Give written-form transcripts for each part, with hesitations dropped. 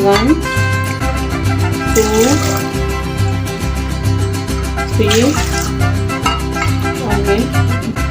1 2 3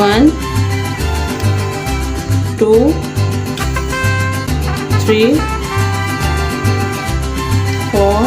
1 2 3 4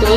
2